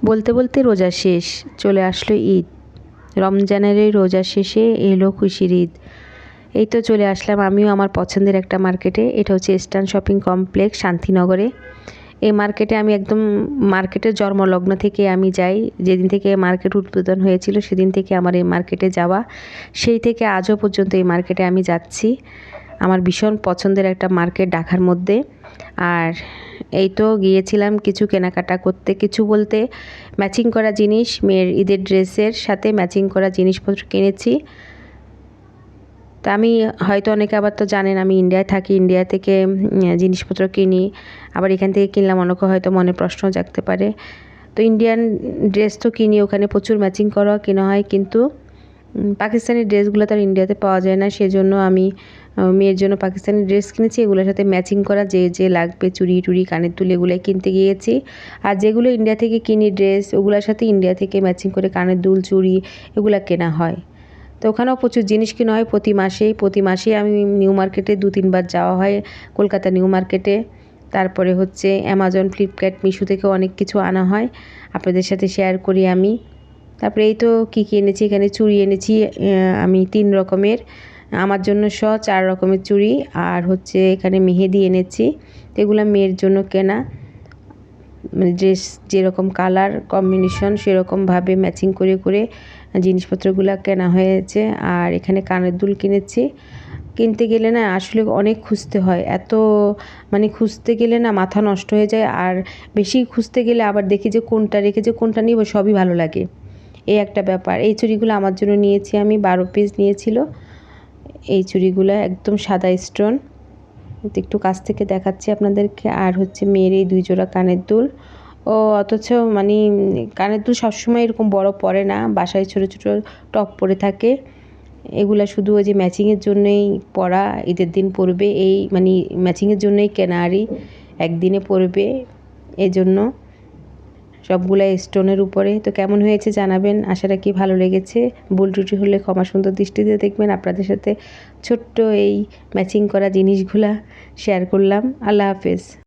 বলতে বলতে রোজা শেষ, চলে আসলো ঈদ। রমজানের এই রোজা শেষে এলো খুশির ঈদ। এই তো চলে আসলাম আমিও আমার পছন্দের একটা মার্কেটে। এটা হচ্ছে ইস্টার্ন শপিং কমপ্লেক্স শান্তিনগরে। এই মার্কেটে আমি একদম মার্কেটের জন্মলগ্ন থেকে আমি যাই। যেদিন থেকে মার্কেট উদ্বোধন হয়েছিল সেদিন থেকে আমার এই মার্কেটে যাওয়া। সেই থেকে আজও পর্যন্ত এই মার্কেটে আমি যাচ্ছি। আমার ভীষণ পছন্দের একটা মার্কেট ঢাকার মধ্যে। আর এই তো গিয়েছিলাম কিছু কেনাকাটা করতে, কিছু বলতে ম্যাচিং করা জিনিস, মেয়ের ঈদের ড্রেসের সাথে ম্যাচিং করা জিনিসপত্র কিনেছি। তা আমি হয়তো অনেকে আবার তো জানেন আমি ইন্ডিয়ায় থাকি, ইন্ডিয়া থেকে জিনিসপত্র কিনি, আবার এখান থেকে কিনলাম অনেকে হয়তো মনে প্রশ্ন জাগতে পারে। তো ইন্ডিয়ান ড্রেস তো কিনি, ওখানে প্রচুর ম্যাচিং করা কেনা হয়, কিন্তু পাকিস্তানি ড্রেসগুলো তো আর ইন্ডিয়াতে পাওয়া যায় না। সেজন্য আমি মেয়ের জন্য পাকিস্তানি ড্রেস কিনেছি, এগুলোর সাথে ম্যাচিং করা যে লাগবে চুড়ি টুড়ি কানের দুল এগুলোই কিনতে গিয়েছি। আর যেগুলো ইন্ডিয়া থেকে কিনি ড্রেস, ওগুলোর সাথে ইন্ডিয়া থেকে ম্যাচিং করে কানের দুল চুড়ি এগুলো কেনা হয়। তো ওখানেও প্রচুর জিনিস কেনা হয় প্রতি মাসেই আমি নিউ মার্কেটে 2-3 বার যাওয়া হয়, কলকাতা নিউ মার্কেটে। তারপরে হচ্ছে অ্যামাজন, ফ্লিপকার্ট, মিশো থেকেও অনেক কিছু আনা হয়, আপনাদের সাথে শেয়ার করি আমি। তারপরে এই তো কী কী এনেছি, এখানে চুড়ি এনেছি আমি 3 রকমের, আমার জন্য 4 রকমের চুড়ি। আর হচ্ছে এখানে মেহেদি এনেছি, এগুলো মেয়ের জন্য কেনা। মানে ড্রেস যেরকম কালার কম্বিনেশন সেরকমভাবে ম্যাচিং করে করে জিনিসপত্রগুলো কেনা হয়েছে। আর এখানে কানের দুল কিনেছি। কিনতে গেলে না আসলে অনেক খুঁজতে হয়, এত মানে খুঁজতে গেলে না মাথা নষ্ট হয়ে যায়। আর বেশি খুঁজতে গেলে আবার দেখি যে কোনটা রেখে যে কোনটা নিব সবই ভালো লাগে, এই একটা ব্যাপার। এই চুড়িগুলো আমার জন্য নিয়েছি আমি, 12 পিস নিয়েছিল এই চুড়িগুলো, একদম সাদা স্টোন। একটু কাছ থেকে দেখাচ্ছি আপনাদেরকে। আর হচ্ছে মেয়ের এই 2 জোড়া কানের দুল। অথচ মানে কানের দুল সবসময় এরকম বড় পরে না, বাসায় ছোটো ছোটো টপ পরে থাকে। এগুলা শুধু ওই যে ম্যাচিংয়ের জন্যই পরা, ঈদের দিন পরবে, এই মানে ম্যাচিংয়ের জন্যই কেনা, আরই একদিনে পরবে এজন্য। সবগুলা স্টোনের উপরে। তো কেমন হয়েছে জানাবেন, আশা রাখি ভালো লেগেছে। ভুল ত্রুটি হলে ক্ষমা সুন্দর দৃষ্টিতে দেখবেন। আপনাদের সাথে ছোট্ট এই ম্যাচিং করা জিনিসগুলা শেয়ার করলাম। আল্লাহ হাফেজ।